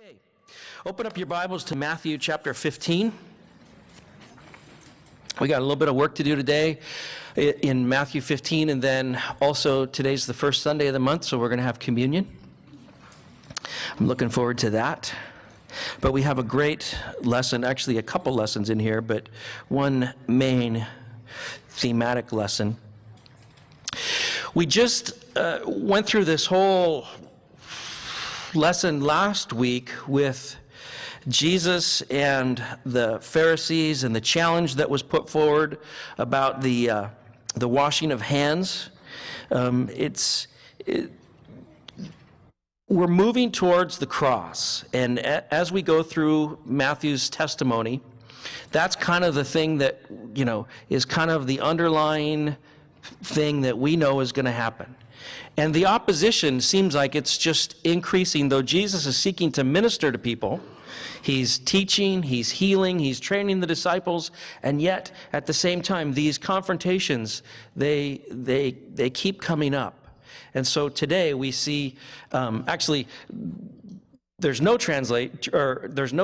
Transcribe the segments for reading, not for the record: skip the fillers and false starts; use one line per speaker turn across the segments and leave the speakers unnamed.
Okay. Open up your Bibles to Matthew chapter 15. We got a little bit of work to do today in Matthew 15, and then also today's the first Sunday of the month, so we're going to have communion. I'm looking forward to that. But we have a great lesson, actually a couple lessons in here, but one main thematic lesson. We just went through this whole lesson last week with Jesus and the Pharisees and the challenge that was put forward about the washing of hands. We're moving towards the cross, and as we go through Matthew's testimony, that's kind of the thing that, is kind of the underlying thing that we know is going to happen. And the opposition seems like it's just increasing, though Jesus is seeking to minister to people. He's teaching, he's healing, he's training the disciples, and yet at the same time, these confrontations, they keep coming up. And so today we see, there's no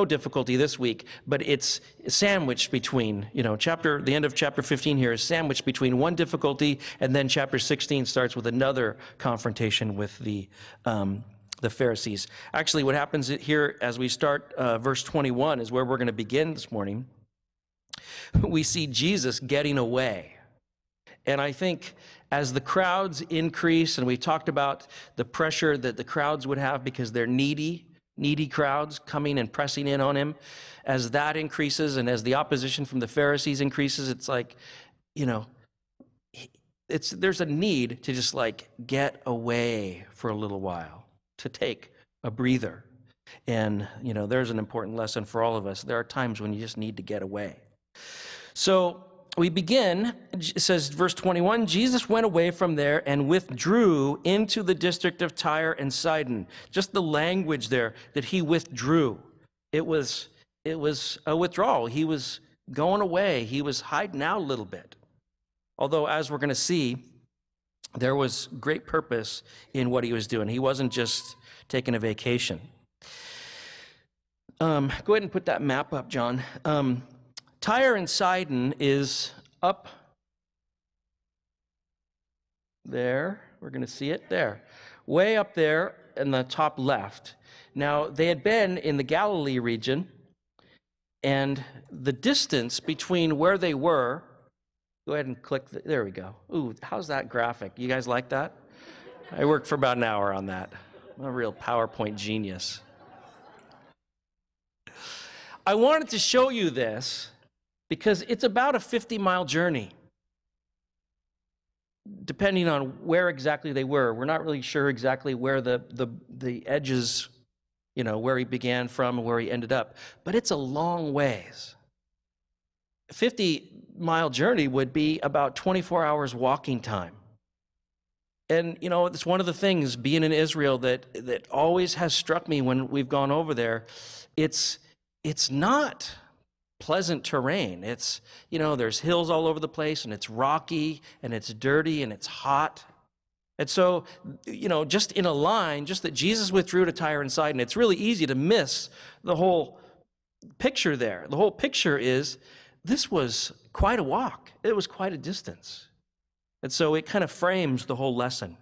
difficulty this week, but it's sandwiched between, the end of chapter 15 here is sandwiched between one difficulty, and then chapter 16 starts with another confrontation with the Pharisees. Actually, what happens here as we start verse 21 is where we're going to begin this morning. We see Jesus getting away. And I think as the crowds increase, and we talked about the pressure that the crowds would have because they're needy crowds coming and pressing in on him, as that increases and as the opposition from the Pharisees increases, it's like, there's a need to just get away for a little while, to take a breather. And, there's an important lesson for all of us. There are times when you just need to get away. So we begin, it says, verse 21, Jesus went away from there and withdrew into the district of Tyre and Sidon. Just the language there, that he withdrew. It was a withdrawal. He was going away. He was hiding out a little bit. Although, as we're going to see, there was great purpose in what he was doing. He wasn't just taking a vacation. Go ahead and put that map up, John. Tyre and Sidon is up there. We're going to see it there. Way up there in the top left. Now, they had been in the Galilee region, and the distance between where they were, go ahead and click, there we go. Ooh, how's that graphic? You guys like that? I worked for about an hour on that. I'm a real PowerPoint genius. I wanted to show you this because it's about a 50-mile journey, depending on where exactly they were. We're not really sure exactly where the edges, where he began from and where he ended up. But it's a long ways. A 50-mile journey would be about 24 hours walking time. And, it's one of the things, being in Israel, that always has struck me when we've gone over there. It's not pleasant terrain. It's, there's hills all over the place, and it's rocky, and it's dirty, and it's hot. And so, just in a line, just that Jesus withdrew to Tyre and Sidon, it's really easy to miss the whole picture there. The whole picture is, this was quite a walk. It was quite a distance. And so it kind of frames the whole lesson.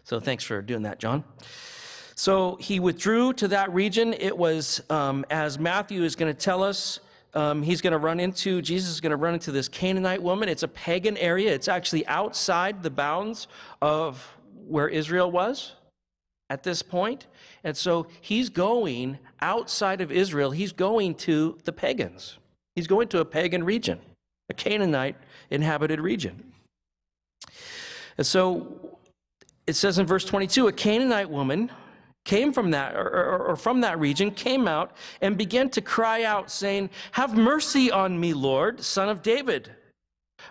So thanks for doing that, John. So he withdrew to that region. It was, as Matthew is going to tell us, Jesus is going to run into this Canaanite woman. It's a pagan area. It's actually outside the bounds of where Israel was at this point. And so he's going outside of Israel. He's going to the pagans. He's going to a pagan region, a Canaanite inhabited region. And so it says in verse 22, a Canaanite woman came from that, or from that region, came out and began to cry out, saying, "Have mercy on me, Lord, Son of David.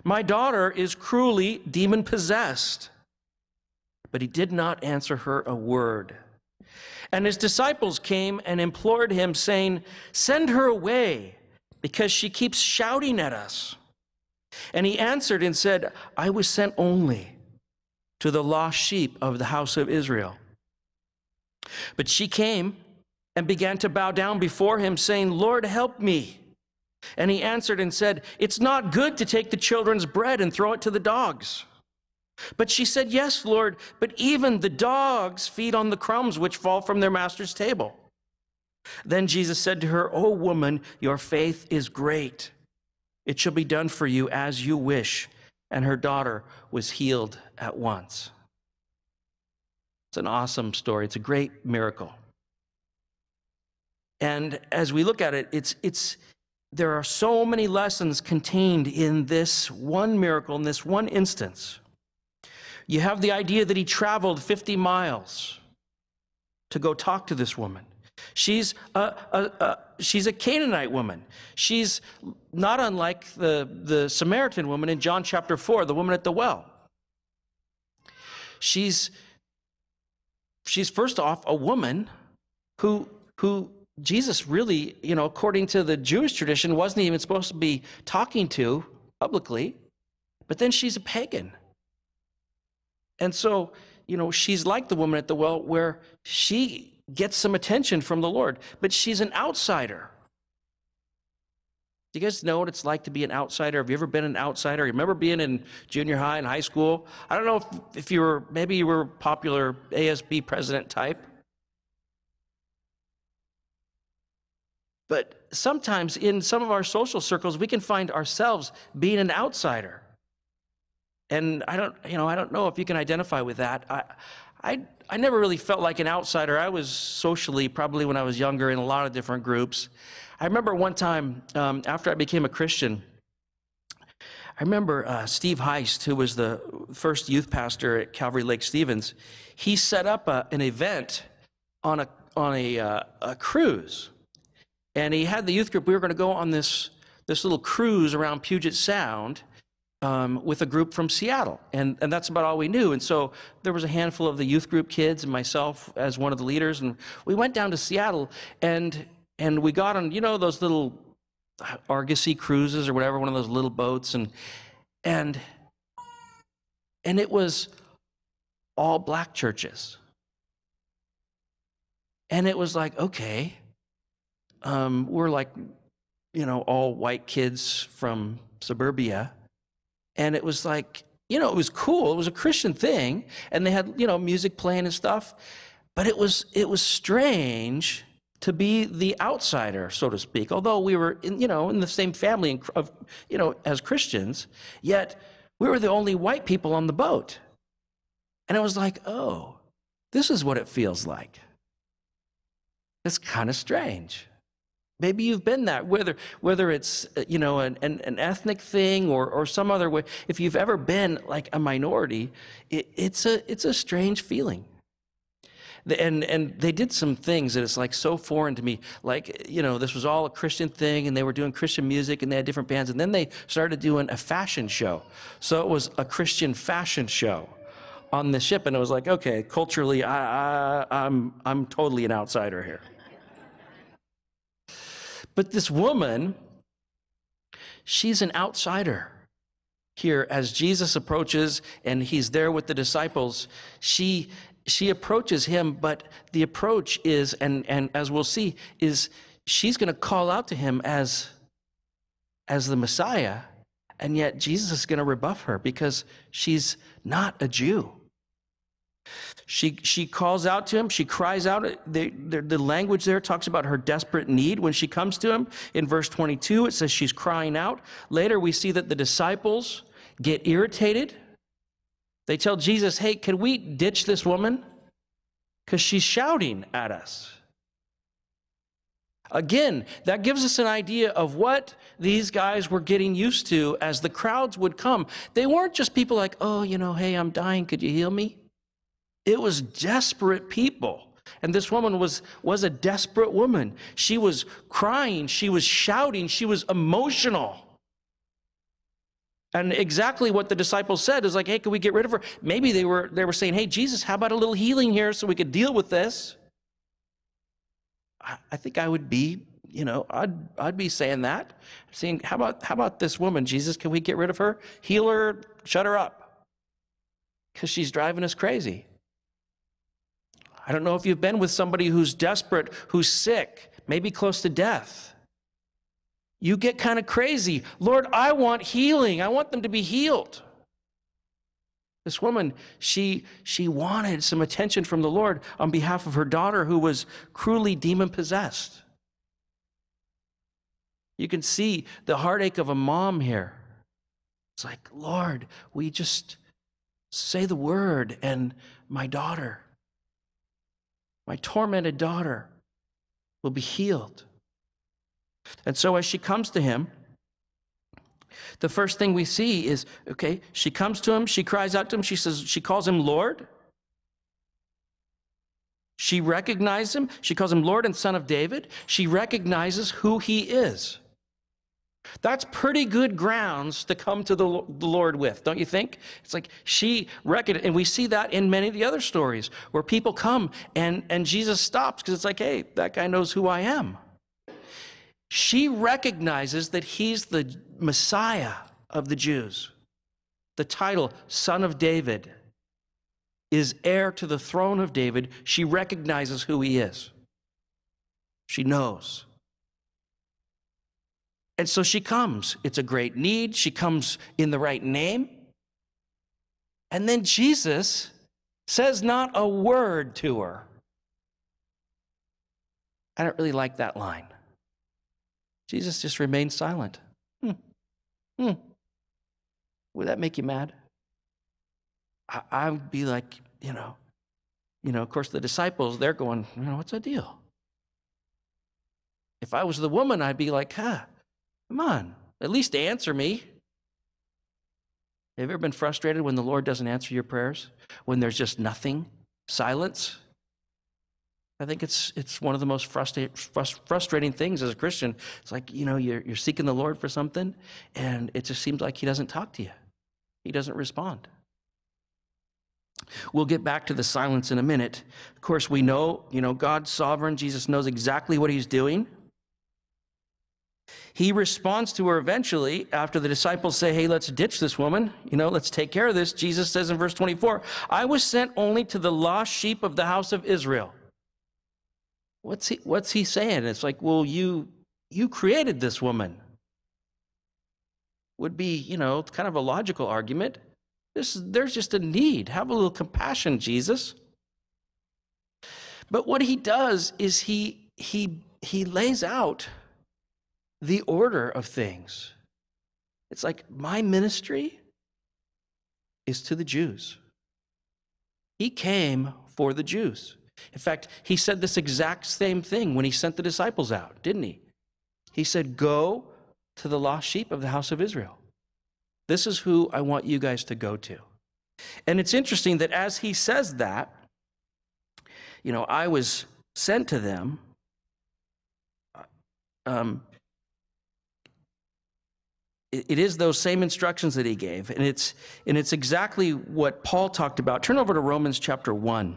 My daughter is cruelly demon-possessed." But he did not answer her a word. And his disciples came and implored him, saying, "Send her away, because she keeps shouting at us." And he answered and said, "I was sent only to the lost sheep of the house of Israel." But she came and began to bow down before him, saying, Lord, help me. And he answered and said, it's not good to take the children's bread and throw it to the dogs. But she said, yes, Lord, but even the dogs feed on the crumbs which fall from their master's table. Then Jesus said to her, O woman, your faith is great. It shall be done for you as you wish. And her daughter was healed at once. It's an awesome story. It's a great miracle. And as we look at it, there are so many lessons contained in this one miracle, in this one instance. You have the idea that he traveled 50 miles to go talk to this woman. She's a Canaanite woman. She's not unlike the Samaritan woman in John chapter 4, the woman at the well. She's first off a woman who Jesus really, according to the Jewish tradition, wasn't even supposed to be talking to publicly, but then she's a pagan. And so, she's like the woman at the well where she gets some attention from the Lord, but she's an outsider. Do you guys know what it's like to be an outsider? Have you ever been an outsider? You remember being in junior high and high school? I don't know if maybe you were a popular ASB president type. But sometimes in some of our social circles, we can find ourselves being an outsider. And I don't know if you can identify with that. I never really felt like an outsider. I was socially, probably when I was younger, in a lot of different groups. I remember one time, after I became a Christian, I remember Steve Heist, who was the first youth pastor at Calvary Lake Stevens. He set up an event on a cruise. And he had the youth group. We were going to go on this little cruise around Puget Sound with a group from Seattle. And that's about all we knew. And so there was a handful of the youth group kids and myself as one of the leaders. And we went down to Seattle and we got on, those little Argosy cruises or whatever, one of those little boats. And it was all black churches. And it was like, okay. We're like, all white kids from suburbia. And it was like, it was cool. It was a Christian thing. And they had, music playing and stuff. But it was strange to be the outsider, so to speak. Although we were, in the same family of, as Christians, yet we were the only white people on the boat. And it was like, oh, this is what it feels like. It's kind of strange. Maybe you've been that, whether it's an ethnic thing or some other way. If you've ever been like a minority, it's a strange feeling. And they did some things that it's like so foreign to me. Like this was all a Christian thing, and they were doing Christian music, and they had different bands, and then they started doing a fashion show. So it was a Christian fashion show on the ship, and it was like, okay, culturally, I'm totally an outsider here. But this woman, she's an outsider here as Jesus approaches and he's there with the disciples. She approaches him, but the approach is, and as we'll see, is she's going to call out to him as the Messiah, and yet Jesus is going to rebuff her because she's not a Jew. She calls out to him. She cries out. The language there talks about her desperate need when she comes to him. In verse 22, it says she's crying out. Later, we see that the disciples get irritated. They tell Jesus, hey, can we ditch this woman? Because she's shouting at us. Again, that gives us an idea of what these guys were getting used to as the crowds would come. They weren't just people like, oh, hey, I'm dying. Could you heal me? It was desperate people. And this woman was a desperate woman. She was crying. She was shouting. She was emotional. And exactly what the disciples said is like, hey, can we get rid of her? Maybe they were saying, hey, Jesus, how about a little healing here so we could deal with this? I think I would be, I'd be saying that. Saying, how about this woman, Jesus, can we get rid of her? Heal her, shut her up. Because she's driving us crazy. I don't know if you've been with somebody who's desperate, who's sick, maybe close to death. You get kind of crazy. Lord, I want healing. I want them to be healed. This woman, she wanted some attention from the Lord on behalf of her daughter who was cruelly demon-possessed. You can see the heartache of a mom here. It's like, Lord, we just say the word and my daughter, my tormented daughter, will be healed. And so as she comes to him, the first thing we see is, okay, she comes to him, she cries out to him, she calls him Lord. She recognizes him, she calls him Lord and Son of David. She recognizes who he is. That's pretty good grounds to come to the Lord with, don't you think? It's like she recognized, and we see that in many of the other stories where people come and Jesus stops because it's like, hey, that guy knows who I am. She recognizes that he's the Messiah of the Jews. The title, Son of David, is heir to the throne of David. She recognizes who he is. She knows. And so she comes. It's a great need. She comes in the right name. And then Jesus says not a word to her. I don't really like that line. Jesus just remained silent. Would that make you mad? I would be like, of course, the disciples, they're going, what's the deal? If I was the woman, I'd be like, come on, at least answer me. Have you ever been frustrated when the Lord doesn't answer your prayers? When there's just nothing, silence? I think it's one of the most frustrating things as a Christian. It's like, you're seeking the Lord for something, and it just seems like he doesn't talk to you. He doesn't respond. We'll get back to the silence in a minute. Of course, we know, God's sovereign. Jesus knows exactly what he's doing. He responds to her eventually after the disciples say, hey, let's ditch this woman. Let's take care of this. Jesus says in verse 24, I was sent only to the lost sheep of the house of Israel. What's he saying? It's like, well, you created this woman. Would be, kind of a logical argument. There's just a need. Have a little compassion, Jesus. But what he does is he lays out the order of things. It's like, my ministry is to the Jews. He came for the Jews. In fact, he said this exact same thing when he sent the disciples out, didn't he? He said, go to the lost sheep of the house of Israel. This is who I want you guys to go to. And it's interesting that as he says that, I was sent to them. It is those same instructions that he gave, and it's exactly what Paul talked about. Turn over to Romans chapter 1.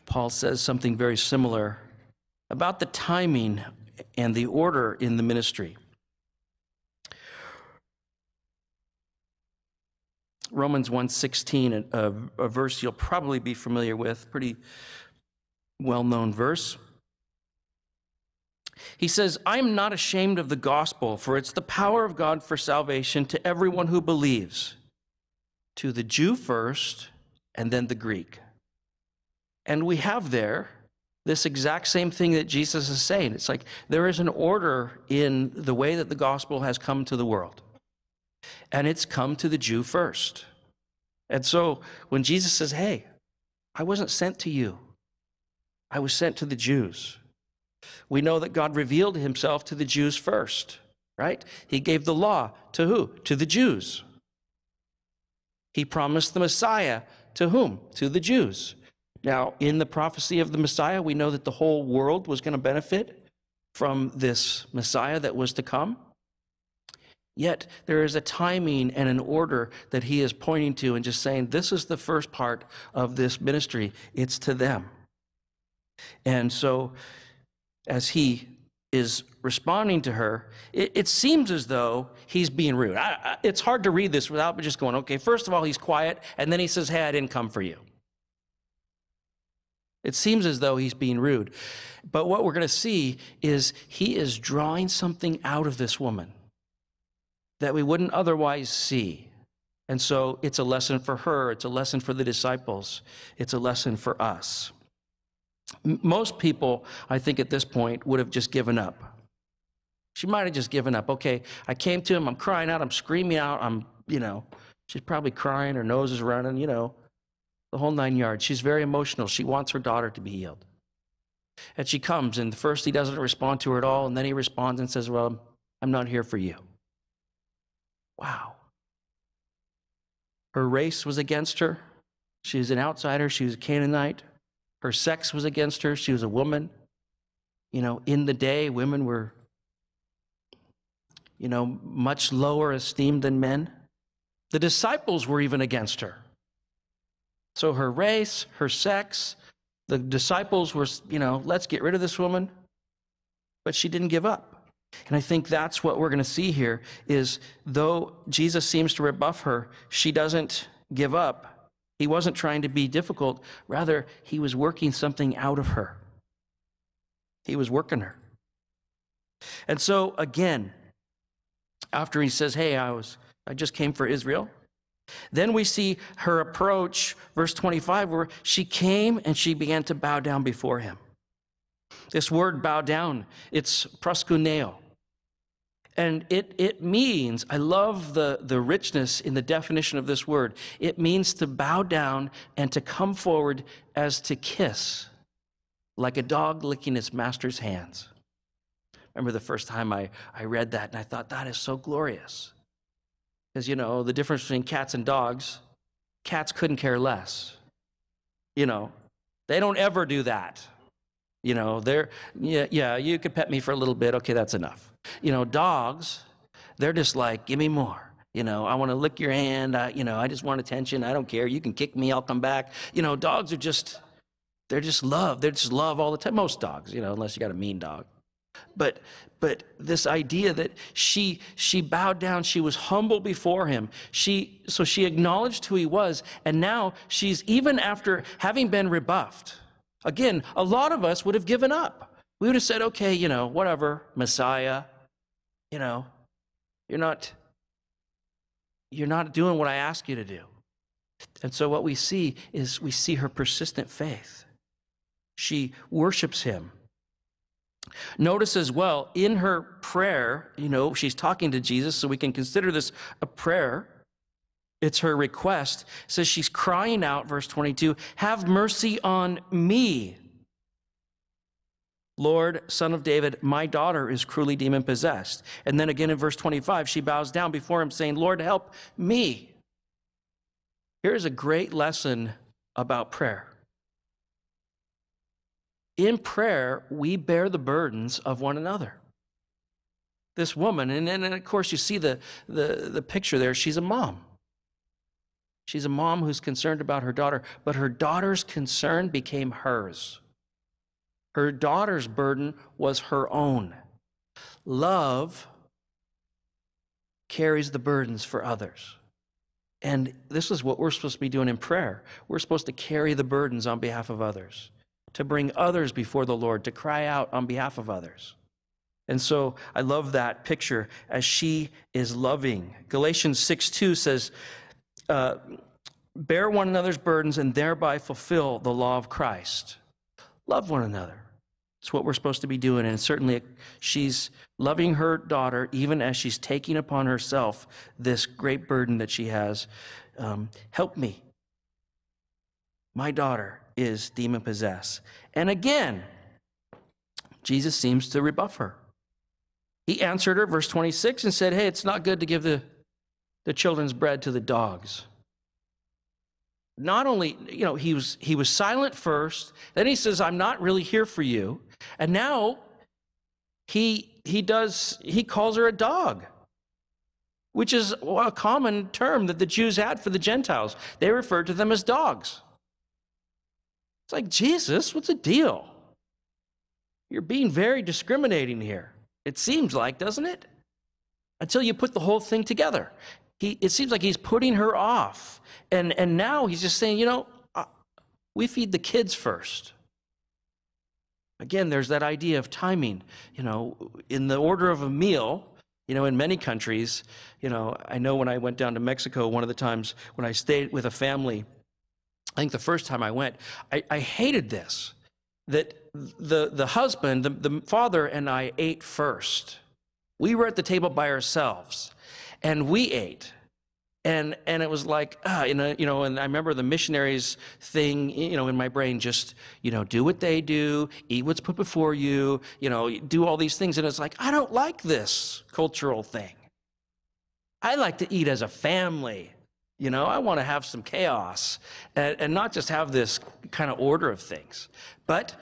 Paul says something very similar about the timing and the order in the ministry. Romans 1:16, a verse you'll probably be familiar with, pretty well-known verse. He says, I am not ashamed of the gospel, for it's the power of God for salvation to everyone who believes, to the Jew first, and then the Greek. And we have there this exact same thing that Jesus is saying. It's like there is an order in the way that the gospel has come to the world. And it's come to the Jew first. And so when Jesus says, hey, I wasn't sent to you, I was sent to the Jews. We know that God revealed himself to the Jews first, right? He gave the law to who? To the Jews. He promised the Messiah to whom? To the Jews. Now, in the prophecy of the Messiah, we know that the whole world was going to benefit from this Messiah that was to come. Yet there is a timing and an order that he is pointing to and just saying, this is the first part of this ministry. It's to them. And so as he is responding to her, it seems as though he's being rude. It's hard to read this without just going, okay, first of all, he's quiet, and then he says, hey, I didn't come for you. It seems as though he's being rude. But what we're going to see is he is drawing something out of this woman that we wouldn't otherwise see. And so it's a lesson for her. It's a lesson for the disciples. It's a lesson for us. Most people, I think at this point, would have just given up. She might have just given up. Okay, I came to him. I'm crying out. I'm screaming out. She's probably crying. Her nose is running, the whole 9 yards. She's very emotional. She wants her daughter to be healed. And she comes, and first he doesn't respond to her at all, and then he responds and says, well, I'm not here for you. Wow. Her race was against her. She was an outsider. She was a Canaanite. Her sex was against her. She was a woman. In the day, women were, much lower esteemed than men. The disciples were even against her. So her race, her sex, the disciples were, let's get rid of this woman. But she didn't give up. And I think that's what we're going to see here is though Jesus seems to rebuff her, she doesn't give up. He wasn't trying to be difficult. Rather, he was working something out of her. He was working her. And so again, after he says, hey, I just came for Israel. Then we see her approach, verse 25, where she came and she began to bow down before him. This word bow down, it's proskuneo. And it means, I love the richness in the definition of this word. It means to bow down and to come forward as to kiss, like a dog licking its master's hands. I remember the first time I read that, and I thought, that is so glorious. Because, the difference between cats and dogs, cats couldn't care less. They don't ever do that. You could pet me for a little bit. Okay, that's enough. Dogs, they're just like, give me more. I want to lick your hand. I just want attention. I don't care. You can kick me. I'll come back. Dogs are they're just love. They're just love all the time. Most dogs, unless you got a mean dog. But this idea that she bowed down, she was humble before him. So she acknowledged who he was, and now she's, even after having been rebuffed, again, a lot of us would have given up. We would have said, okay, whatever, Messiah, you're not doing what I ask you to do. And so what we see is we see her persistent faith. She worships him. Notice as well, in her prayer, she's talking to Jesus, so we can consider this a prayer. It's her request. It says she's crying out, verse 22, have mercy on me. Lord, Son of David, my daughter is cruelly demon-possessed. And then again in verse 25, she bows down before him saying, Lord, help me. Here's a great lesson about prayer. In prayer, we bear the burdens of one another. This woman, and of course you see the picture there, she's a mom. She's a mom who's concerned about her daughter, but her daughter's concern became hers. Her daughter's burden was her own. Love carries the burdens for others. And this is what we're supposed to be doing in prayer. We're supposed to carry the burdens on behalf of others, to bring others before the Lord, to cry out on behalf of others. And so I love that picture as she is loving. Galatians 6:2 says, bear one another's burdens and thereby fulfill the law of Christ. Love one another. It's what we're supposed to be doing. And certainly she's loving her daughter even as she's taking upon herself this great burden that she has. Help me. My daughter is demon-possessed. And again, Jesus seems to rebuff her. He answered her, verse 26, and said, hey, it's not good to give the children's bread to the dogs. Not only, he was silent first, then he says, I'm not really here for you. And now he calls her a dog, which is a common term that the Jews had for the Gentiles. They referred to them as dogs. It's like, Jesus, what's the deal? You're being very discriminating here. It seems like, doesn't it? Until you put the whole thing together. It seems like he's putting her off. And now he's just saying, we feed the kids first. Again, there's that idea of timing. In the order of a meal, in many countries, I know when I went down to Mexico, one of the times when I stayed with a family, I think the first time I went, I hated this, that the husband, the father and I ate first. We were at the table by ourselves, and we ate. And it was like, and I remember the missionaries thing, in my brain, just, do what they do, eat what's put before you, do all these things. And it's like, I don't like this cultural thing. I like to eat as a family. I want to have some chaos and not just have this kind of order of things. But,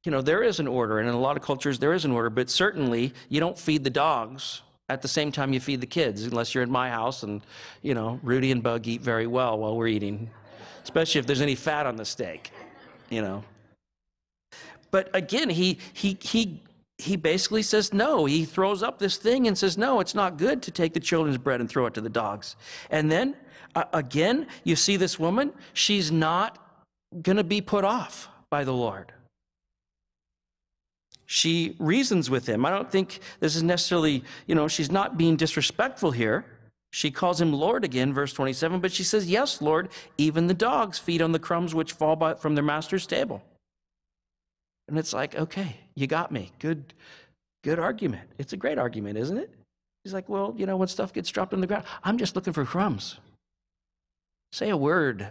there is an order. And in a lot of cultures, there is an order. But certainly, you don't feed the dogs at the same time you feed the kids, unless you're in my house and, Rudy and Bug eat very well while we're eating, especially if there's any fat on the steak, But again, he basically says no. He throws up this thing and says, no, it's not good to take the children's bread and throw it to the dogs. And then, again, you see this woman, she's not going to be put off by the Lord. She reasons with him. I don't think this is necessarily, she's not being disrespectful here. She calls him Lord again, verse 27, but she says, yes, Lord, even the dogs feed on the crumbs which fall from their master's table. And it's like, okay, you got me. Good argument. It's a great argument, isn't it? He's like, well, when stuff gets dropped on the ground, I'm just looking for crumbs. Say a word.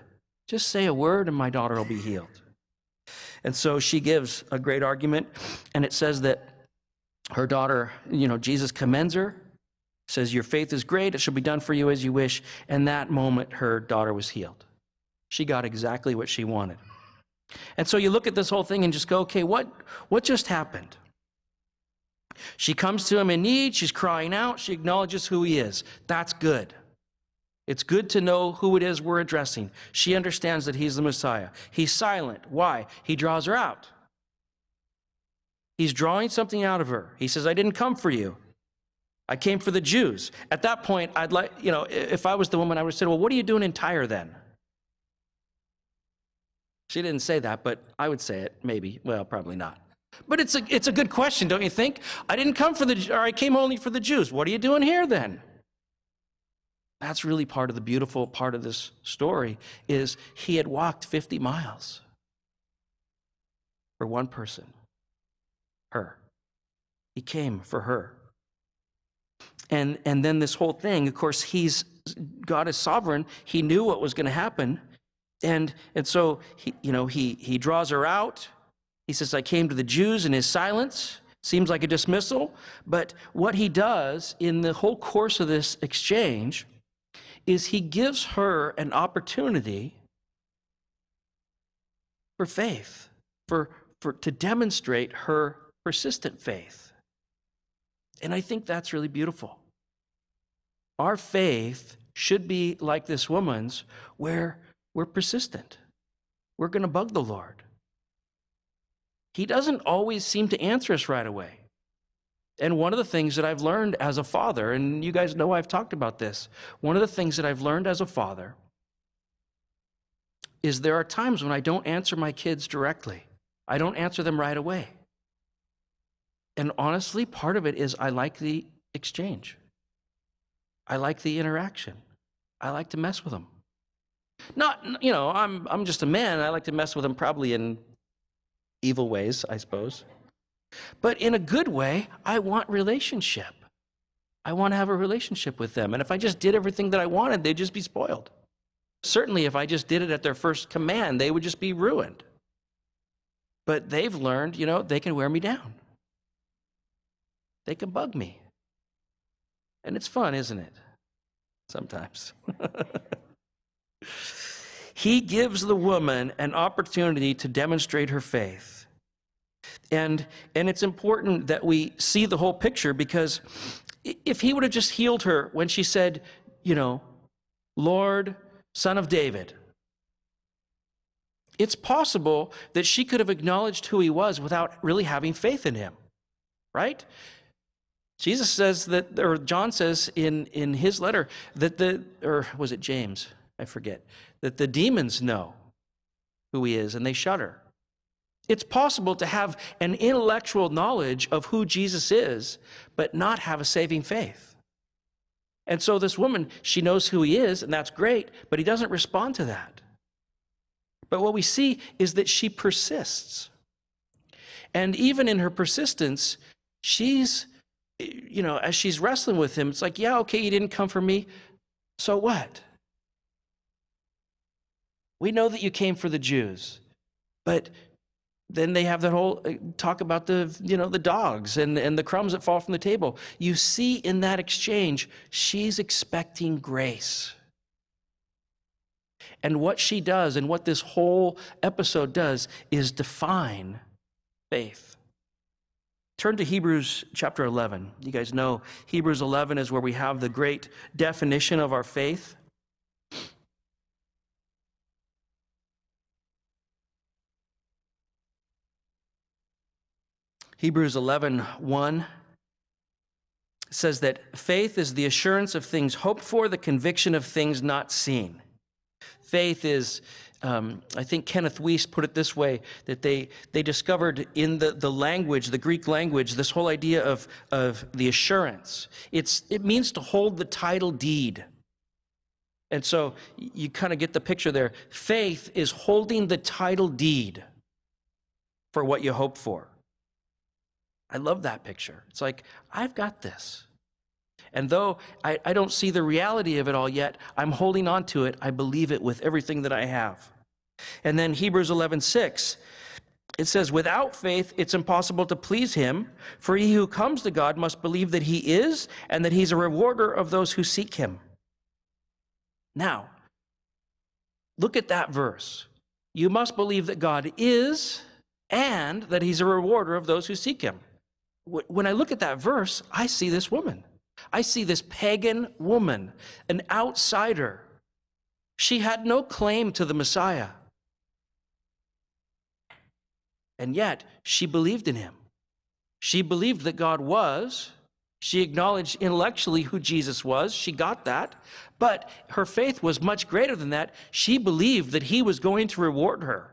Just say a word and my daughter will be healed. And so she gives a great argument, and it says that her daughter, Jesus commends her, says, your faith is great, it shall be done for you as you wish. And that moment, her daughter was healed. She got exactly what she wanted. And so you look at this whole thing and just go, okay, what just happened? She comes to him in need, she's crying out, she acknowledges who he is. That's good. It's good to know who it is we're addressing. She understands that he's the Messiah. He's silent. Why? He draws her out. He's drawing something out of her. He says, I didn't come for you. I came for the Jews. At that point, I'd like, if I was the woman, I would have said, well, what are you doing in Tyre then? She didn't say that, but I would say it, maybe. Well, probably not. But it's a good question, don't you think? I didn't come I came only for the Jews. What are you doing here then? That's really part of the beautiful part of this story, is he had walked 50 miles for one person, her. He came for her. And then this whole thing, of course, God is sovereign. He knew what was going to happen. And so he draws her out. He says, I came to the Jews, in his silence. Seems like a dismissal. But what he does in the whole course of this exchange is he gives her an opportunity for faith, to demonstrate her persistent faith. And I think that's really beautiful. Our faith should be like this woman's, where we're persistent. We're going to bug the Lord. He doesn't always seem to answer us right away. And one of the things that I've learned as a father, and you guys know I've talked about this, one of the things that I've learned as a father is there are times when I don't answer my kids directly. I don't answer them right away. And honestly, part of it is I like the exchange. I like the interaction. I like to mess with them. I'm just a man. I like to mess with them probably in evil ways, I suppose. But in a good way, I want relationship. I want to have a relationship with them. And if I just did everything that I wanted, they'd just be spoiled. Certainly, if I just did it at their first command, they would just be ruined. But they've learned, they can wear me down. They can bug me. And it's fun, isn't it? Sometimes. He gives the woman an opportunity to demonstrate her faith. And it's important that we see the whole picture, because if he would have just healed her when she said, Lord, Son of David, it's possible that she could have acknowledged who he was without really having faith in him, right? Jesus says that, or John says in his letter that or was it James? I forget, that the demons know who he is and they shudder. It's possible to have an intellectual knowledge of who Jesus is, but not have a saving faith. And so this woman, she knows who he is, and that's great, but he doesn't respond to that. But what we see is that she persists. And even in her persistence, she's, as she's wrestling with him, it's like, yeah, okay, you didn't come for me. So what? We know that you came for the Jews, but then they have that whole talk about the dogs and the crumbs that fall from the table. You see in that exchange, she's expecting grace. And what she does and what this whole episode does is define faith. Turn to Hebrews chapter 11. You guys know Hebrews 11 is where we have the great definition of our faith. Hebrews 11:1 says that faith is the assurance of things hoped for, the conviction of things not seen. Faith is, I think Kenneth Weiss put it this way, that they discovered in the language, the Greek language, this whole idea of the assurance. It means to hold the title deed. And so you kind of get the picture there. Faith is holding the title deed for what you hope for. I love that picture. It's like, I've got this. And though I don't see the reality of it all yet, I'm holding on to it. I believe it with everything that I have. And then Hebrews 11:6, it says, without faith, it's impossible to please him, for he who comes to God must believe that he is, and that he's a rewarder of those who seek him. Now, look at that verse. You must believe that God is, and that he's a rewarder of those who seek him. When I look at that verse, I see this woman. I see this pagan woman, an outsider. She had no claim to the Messiah. And yet, she believed in him. She believed that God was. She acknowledged intellectually who Jesus was. She got that. But her faith was much greater than that. She believed that he was going to reward her.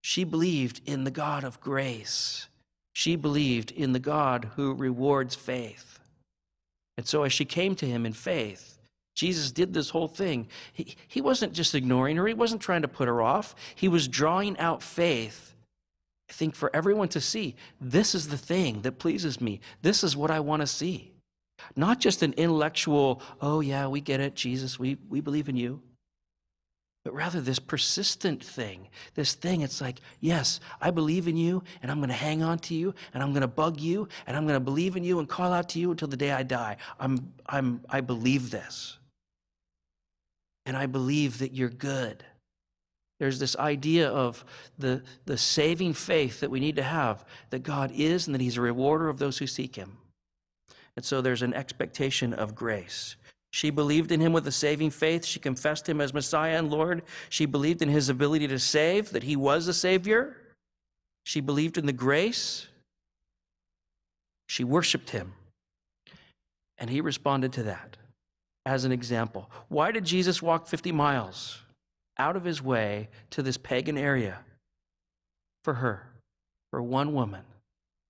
She believed in the God of grace. She believed in the God who rewards faith. And so as she came to him in faith, Jesus did this whole thing. He wasn't just ignoring her. He wasn't trying to put her off. He was drawing out faith, I think, for everyone to see. This is the thing that pleases me. This is what I want to see. Not just an intellectual, oh yeah, we get it, Jesus, we believe in you. But rather this persistent thing, this thing, it's like, yes, I believe in you, and I'm going to hang on to you, and I'm going to bug you, and I'm going to believe in you and call out to you until the day I die. I believe this. And I believe that you're good. There's this idea of the saving faith that we need to have, that God is and that he's a rewarder of those who seek him. And so there's an expectation of grace. She believed in him with a saving faith. She confessed him as Messiah and Lord. She believed in his ability to save, that he was a Savior. She believed in the grace. She worshiped him. And he responded to that as an example. Why did Jesus walk 50 miles out of his way to this pagan area? For her, for one woman,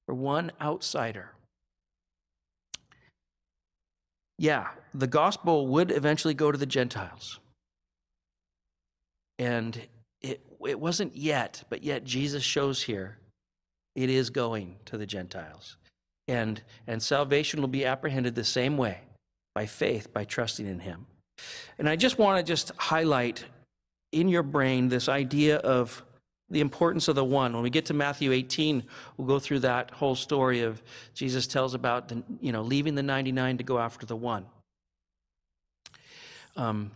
for one outsider. Yeah, the gospel would eventually go to the Gentiles. And it wasn't yet, but yet Jesus shows here it is going to the Gentiles. And salvation will be apprehended the same way, by faith, by trusting in him. And I just want to highlight in your brain this idea of the importance of the one. When we get to Matthew 18, we'll go through that whole story of Jesus tells about leaving the 99 to go after the one.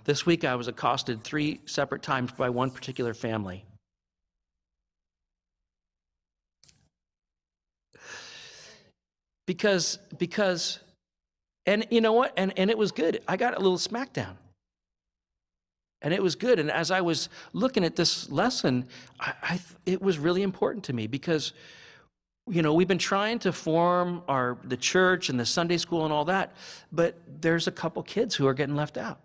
This week I was accosted 3 separate times by one particular family. Because and you know what? And it was good. I got a little smackdown. And it was good. And as I was looking at this lesson, it was really important to me because, we've been trying to form the church and the Sunday school and all that, but there's a couple kids who are getting left out.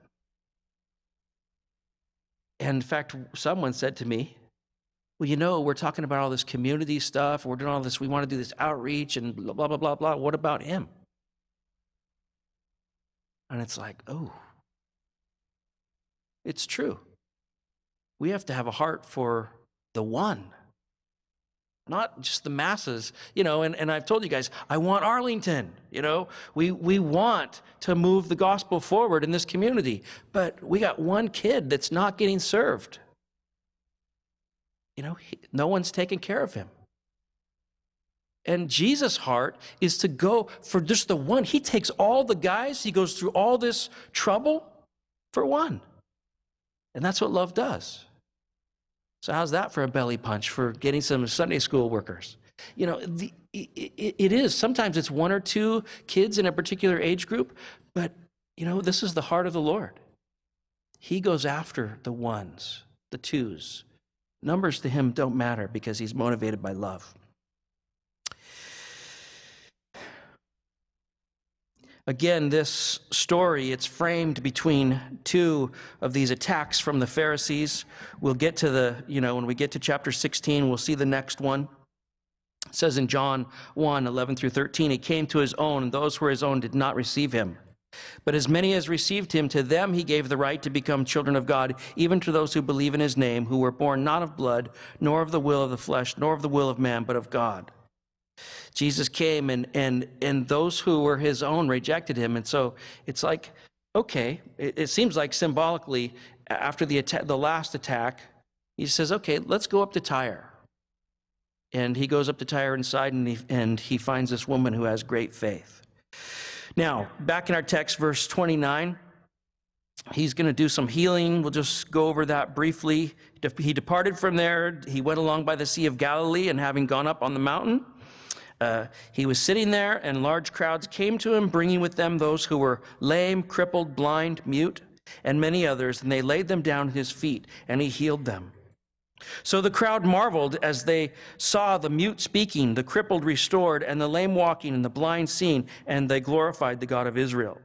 And in fact, someone said to me, well, we're talking about all this community stuff. We're doing all this. We want to do this outreach and blah, blah, blah, blah, blah. What about him? And it's like, oh, it's true. We have to have a heart for the one, not just the masses, and I've told you guys, I want Arlington, we want to move the gospel forward in this community, but we got one kid that's not getting served. No one's taking care of him. And Jesus' heart is to go for just the one. He takes all the guys, he goes through all this trouble for one. And that's what love does. So how's that for a belly punch for getting some Sunday school workers? It is. Sometimes it's one or two kids in a particular age group, but, this is the heart of the Lord. He goes after the ones, the twos. Numbers to him don't matter because he's motivated by love. Again, this story, it's framed between two of these attacks from the Pharisees. We'll get to when we get to chapter 16, we'll see the next one. It says in John 1, 11 through 13, he came to his own, and those who were his own did not receive him. But as many as received him, to them he gave the right to become children of God, even to those who believe in his name, who were born not of blood, nor of the will of the flesh, nor of the will of man, but of God. Jesus came, and those who were his own rejected him. And so it's like, okay, it seems like symbolically, after the last attack, he says, okay, let's go up to Tyre. And he goes up to Tyre and Sidon, and he finds this woman who has great faith. Now, back in our text, verse 29, he's going to do some healing. We'll just go over that briefly. He departed from there. He went along by the Sea of Galilee, and having gone up on the mountain, he was sitting there, and large crowds came to him, bringing with them those who were lame, crippled, blind, mute, and many others, and they laid them down at his feet, and he healed them. So the crowd marveled as they saw the mute speaking, the crippled restored, and the lame walking, and the blind seeing, and they glorified the God of Israel.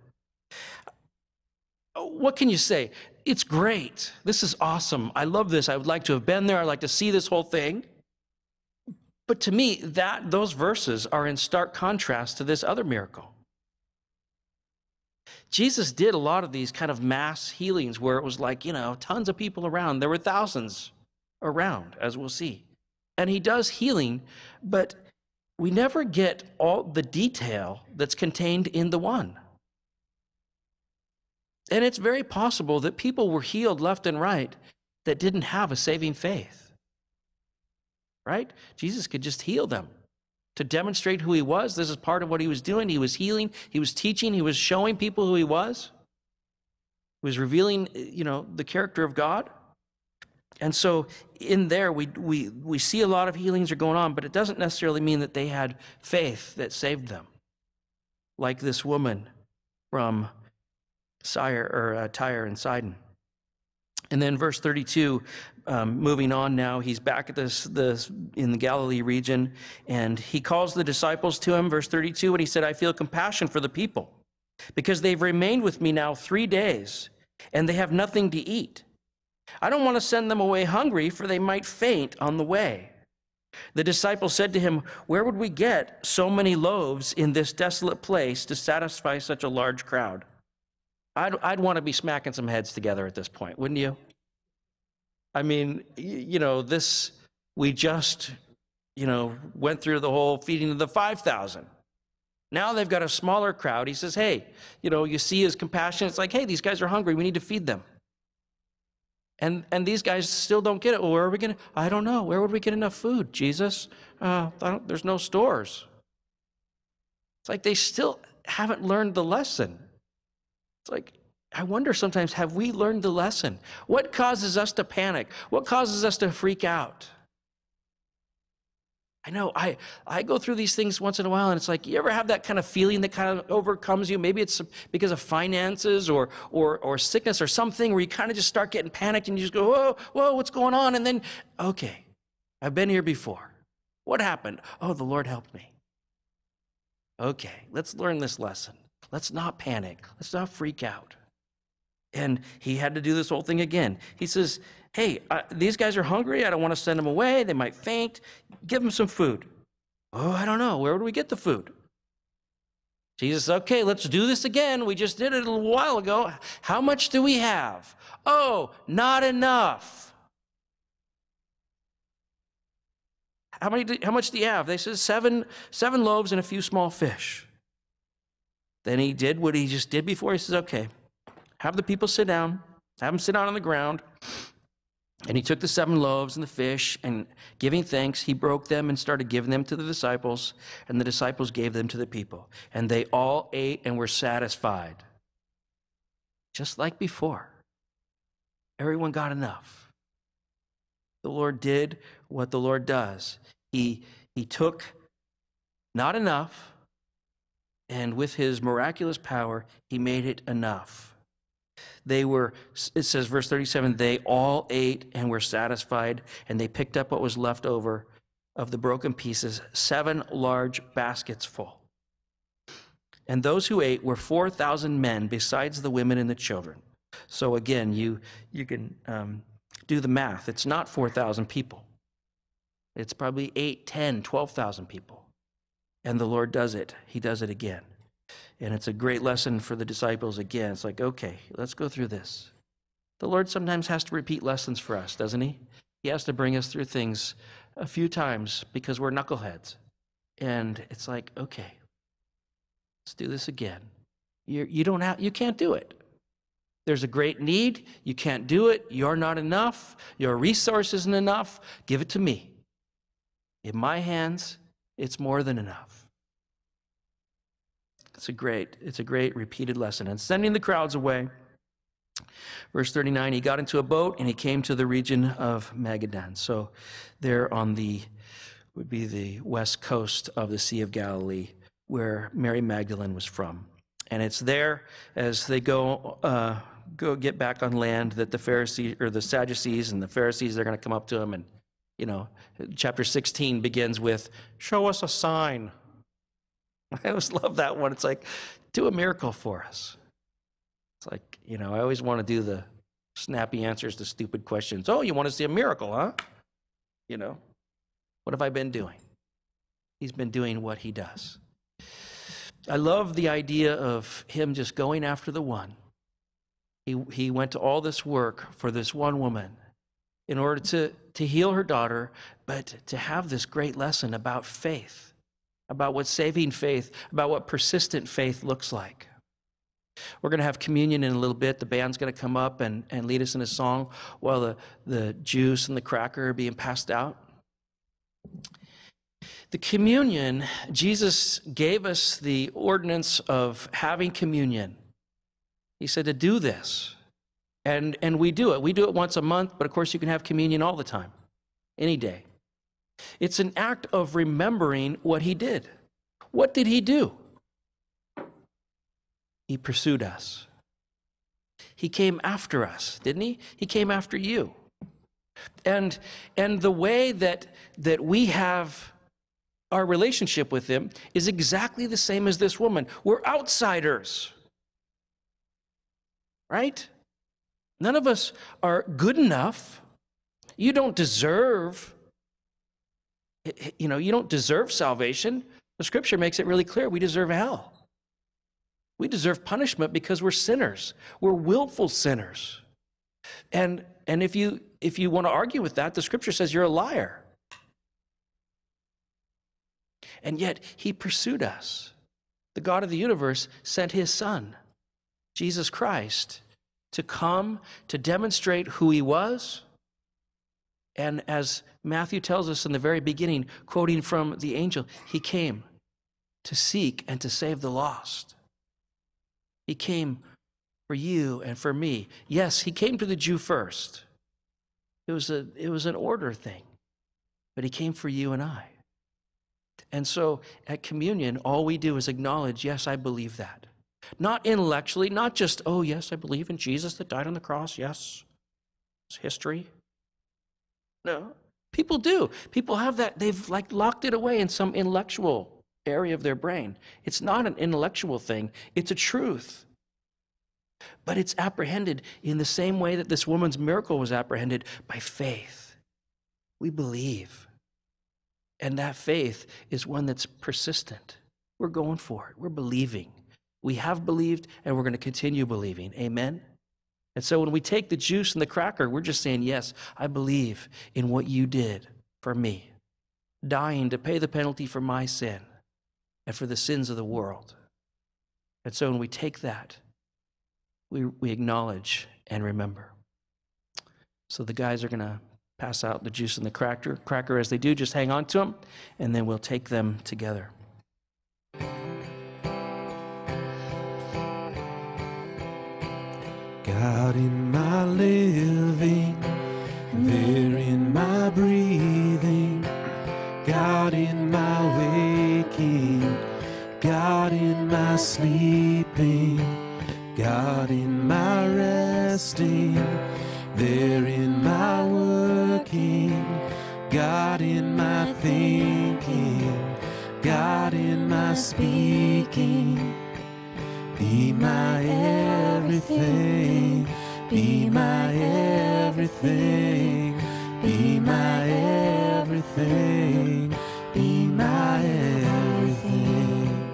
What can you say? It's great. This is awesome. I love this. I would like to have been there. I'd like to see this whole thing. But to me, those verses are in stark contrast to this other miracle. Jesus did a lot of these kind of mass healings where it was like, tons of people around. There were thousands around, as we'll see. And he does healing, but we never get all the detail that's contained in the one. And it's very possible that people were healed left and right that didn't have a saving faith. Right? Jesus could just heal them to demonstrate who he was. This is part of what he was doing. He was healing, he was teaching, he was showing people who he was. He was revealing, the character of God. And so in there, we see a lot of healings are going on, but it doesn't necessarily mean that they had faith that saved them. Like this woman from Tyre and Sidon. And then verse 32, moving on now, he's back at this in the Galilee region, and he calls the disciples to him, verse 32, and he said, I feel compassion for the people, because they've remained with me now 3 days, and they have nothing to eat. I don't want to send them away hungry, for they might faint on the way. The disciples said to him, where would we get so many loaves in this desolate place to satisfy such a large crowd? I'd want to be smacking some heads together at this point, wouldn't you? I mean, we just, went through the whole feeding of the 5,000. Now they've got a smaller crowd. He says, hey, you see his compassion. It's like, hey, these guys are hungry. We need to feed them. And these guys still don't get it. Well, where are we going to? I don't know. Where would we get enough food, Jesus? There's no stores. It's like they still haven't learned the lesson. It's like, I wonder sometimes, have we learned the lesson? What causes us to panic? What causes us to freak out? I know I go through these things once in a while, and it's like, you ever have that kind of feeling that kind of overcomes you? Maybe it's because of finances or sickness or something where you kind of just start getting panicked and you just go, whoa, what's going on? And then, okay, I've been here before. What happened? Oh, the Lord helped me. Okay, let's learn this lesson. Let's not panic. Let's not freak out. And he had to do this whole thing again. He says, hey, these guys are hungry. I don't want to send them away. They might faint. Give them some food. Oh, I don't know. Where would we get the food? Jesus, okay, let's do this again. We just did it a little while ago. How much do we have? Oh, not enough. How much do you have? They said seven loaves and a few small fish. Then he did what he just did before. He says, okay, have the people sit down. Have them sit down on the ground. And he took the 7 loaves and the fish, and giving thanks, he broke them and started giving them to the disciples, and the disciples gave them to the people. And they all ate and were satisfied. Just like before. Everyone got enough. The Lord did what the Lord does. He took not enough, and with his miraculous power, he made it enough. It says, verse 37, they all ate and were satisfied, and they picked up what was left over of the broken pieces, 7 large baskets full. And those who ate were 4,000 men, besides the women and the children. So again, you can do the math. It's not 4,000 people. It's probably 8, 10, 12,000 people. And the Lord does it. He does it again. And it's a great lesson for the disciples again. It's like, okay, let's go through this. The Lord sometimes has to repeat lessons for us, doesn't he? He has to bring us through things a few times because we're knuckleheads. And it's like, okay, let's do this again. You can't do it. There's a great need. You can't do it. You're not enough. Your resource isn't enough. Give it to me. In my hands, it's more than enough. It's a great repeated lesson. And sending the crowds away, verse 39, he got into a boat and he came to the region of Magadan. So there would be the west coast of the Sea of Galilee, where Mary Magdalene was from. And it's there as they go get back on land that the Pharisees or the Sadducees and the Pharisees, they're going to come up to him, and chapter 16 begins with, show us a sign. I always love that one. It's like, do a miracle for us. It's like, I always want to do the snappy answers to stupid questions. Oh, you want to see a miracle, huh? What have I been doing? He's been doing what he does. I love the idea of him just going after the one. He went to all this work for this one woman in order to heal her daughter, but to have this great lesson about faith. About what saving faith, about what persistent faith looks like. We're going to have communion in a little bit. The band's going to come up and lead us in a song while the juice and the cracker are being passed out. The communion, Jesus gave us the ordinance of having communion. He said to do this. And we do it. We do it once a month, but of course you can have communion all the time, any day. It's an act of remembering what he did. What did he do? He pursued us. He came after us, didn't he? He came after you. And the way that we have our relationship with him is exactly the same as this woman. We're outsiders. Right? None of us are good enough. You don't deserve you don't deserve salvation. The scripture makes it really clear we deserve hell. We deserve punishment because we're sinners. We're willful sinners. And if you want to argue with that, the scripture says you're a liar. And yet he pursued us. The God of the universe sent his son, Jesus Christ, to come to demonstrate who he was. And as Matthew tells us in the very beginning, quoting from the angel, he came to seek and to save the lost. He came for you and for me. Yes, he came to the Jew first. It was an order thing, but he came for you and I. And so at communion, all we do is acknowledge, yes, I believe that. Not intellectually, not just, oh, yes, I believe in Jesus that died on the cross. Yes, it's history. No, people do. People have that. They've locked it away in some intellectual area of their brain. It's not an intellectual thing. It's a truth. But it's apprehended in the same way that this woman's miracle was apprehended, by faith. We believe. And that faith is one that's persistent. We're going for it. We're believing. We have believed, and we're going to continue believing. Amen? And so when we take the juice and the cracker, we're just saying, yes, I believe in what you did for me, dying to pay the penalty for my sin and for the sins of the world. And so when we take that, we acknowledge and remember. So the guys are going to pass out the juice and the cracker. As they do, just hang on to them, and then we'll take them together.
God in my living, there in my breathing, God in my waking, God in my sleeping, God in my resting, there in my working, God in my thinking, God in my speaking. Be my everything, be my everything, be my everything, be my everything.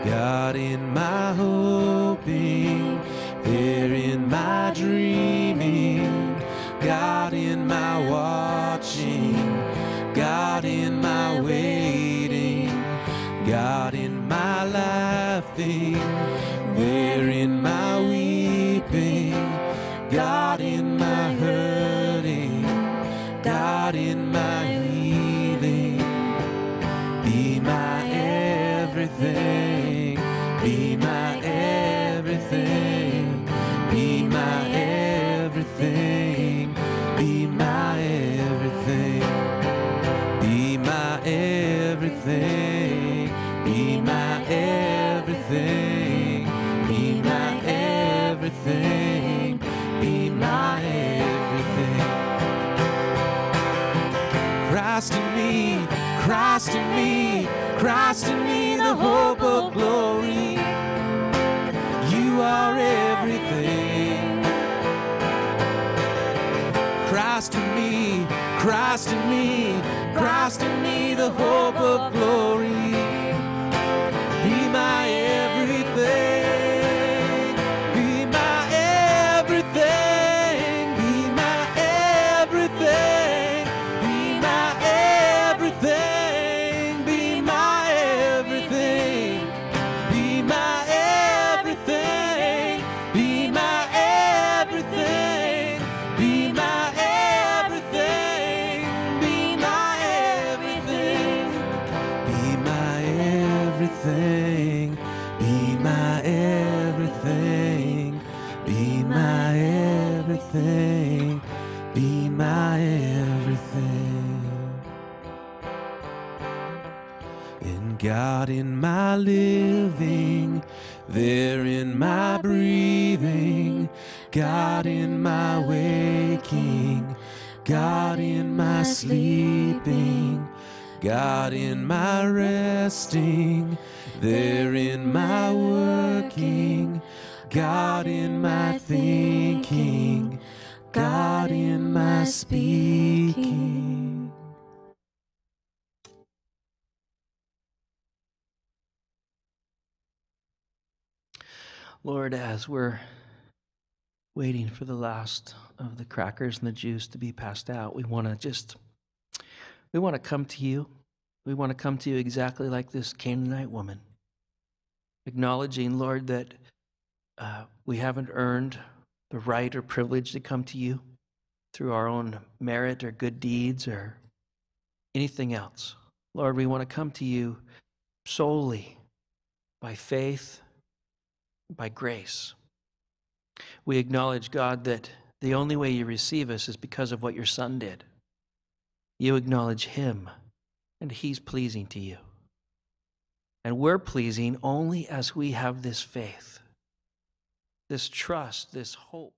God in my hoping, there in my dreaming, God in my watching, God in my waiting, God in my laughing, there in my weeping, God in my hurting, God in my healing. Be my everything, be my everything, be my everything, be my everything, be my everything, be my everything, be my everything, be my everything. Christ in me, Christ in me, Christ in me, the hope of glory. You are everything. Christ in me, Christ in me, Christ in me, the hope of glory. Be my everything, be my everything, be my everything, be my everything, be my everything, be my everything, be my everything, be my everything, be my everything, be my everything, be my everything, be my everything, be my everything. In God in my living, there in my breathing, God in my waking, God in my sleeping, God in my resting, there in my working, God in my thinking, God in my speaking.
Lord, as we're waiting for the last of the crackers and the juice to be passed out, we want to come to you. We want to come to you exactly like this Canaanite woman, acknowledging, Lord, that we haven't earned the right or privilege to come to you through our own merit or good deeds or anything else. Lord, we want to come to you solely by faith, by grace. We acknowledge, God, that the only way you receive us is because of what your Son did. You acknowledge him, and he's pleasing to you. And we're pleasing only as we have this faith, this trust, this hope.